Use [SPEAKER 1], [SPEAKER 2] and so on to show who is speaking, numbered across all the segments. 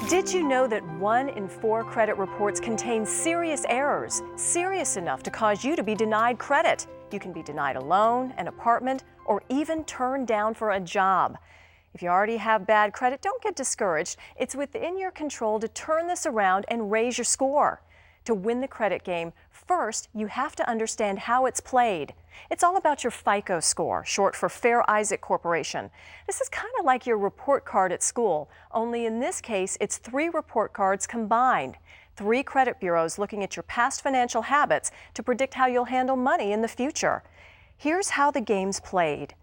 [SPEAKER 1] Did you know that 1 in 4 credit reports contain serious errors, serious enough to cause you to be denied credit? You can be denied a loan, an apartment, or even turned down for a job. If you already have bad credit, don't get discouraged. It's within your control to turn this around and raise your score. To win the credit game, first, you have to understand how it's played. It's all about your FICO score, short for Fair Isaac Corporation. This is kind of like your report card at school, only in this case, it's 3 report cards combined. 3 credit bureaus looking at your past financial habits to predict how you'll handle money in the future. Here's how the game's played.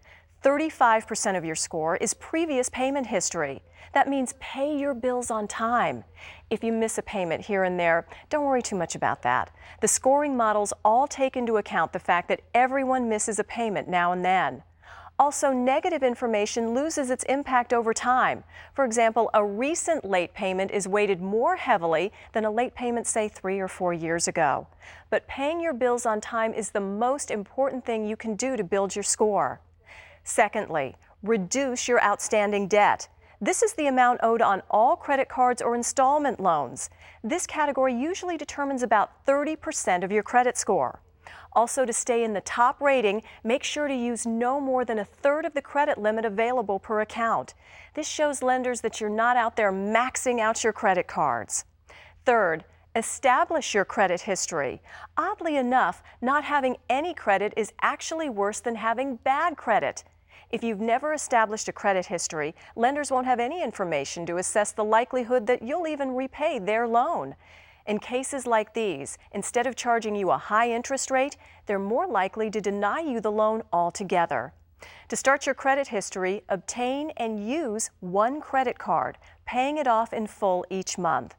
[SPEAKER 1] 35% of your score is previous payment history. That means pay your bills on time. If you miss a payment here and there, don't worry too much about that. The scoring models all take into account the fact that everyone misses a payment now and then. Also, negative information loses its impact over time. For example, a recent late payment is weighted more heavily than a late payment, say, 3 or 4 years ago. But paying your bills on time is the most important thing you can do to build your score. Secondly, reduce your outstanding debt. This is the amount owed on all credit cards or installment loans. This category usually determines about 30% of your credit score. Also, to stay in the top rating, make sure to use no more than 1/3 of the credit limit available per account. This shows lenders that you're not out there maxing out your credit cards. Third, establish your credit history. Oddly enough, not having any credit is actually worse than having bad credit. If you've never established a credit history, lenders won't have any information to assess the likelihood that you'll even repay their loan. In cases like these, instead of charging you a high interest rate, they're more likely to deny you the loan altogether. To start your credit history, obtain and use 1 credit card, paying it off in full each month.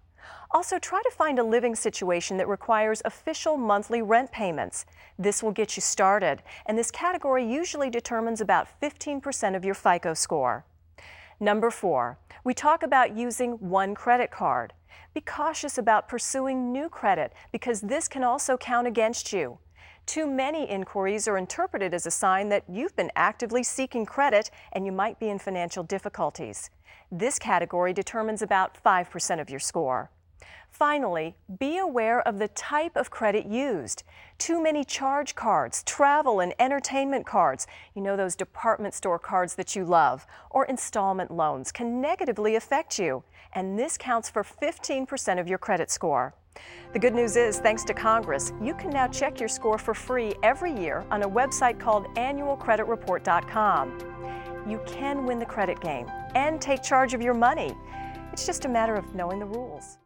[SPEAKER 1] Also, try to find a living situation that requires official monthly rent payments. This will get you started, and this category usually determines about 15% of your FICO score. Number 4, we talk about using 1 credit card. Be cautious about pursuing new credit because this can also count against you. Too many inquiries are interpreted as a sign that you've been actively seeking credit and you might be in financial difficulties. This category determines about 5% of your score. Finally, be aware of the type of credit used. Too many charge cards, travel and entertainment cards, those department store cards that you love, or installment loans can negatively affect you, and this counts for 15% of your credit score. The good news is, thanks to Congress, you can now check your score for free every year on a website called annualcreditreport.com. You can win the credit game and take charge of your money. It's just a matter of knowing the rules.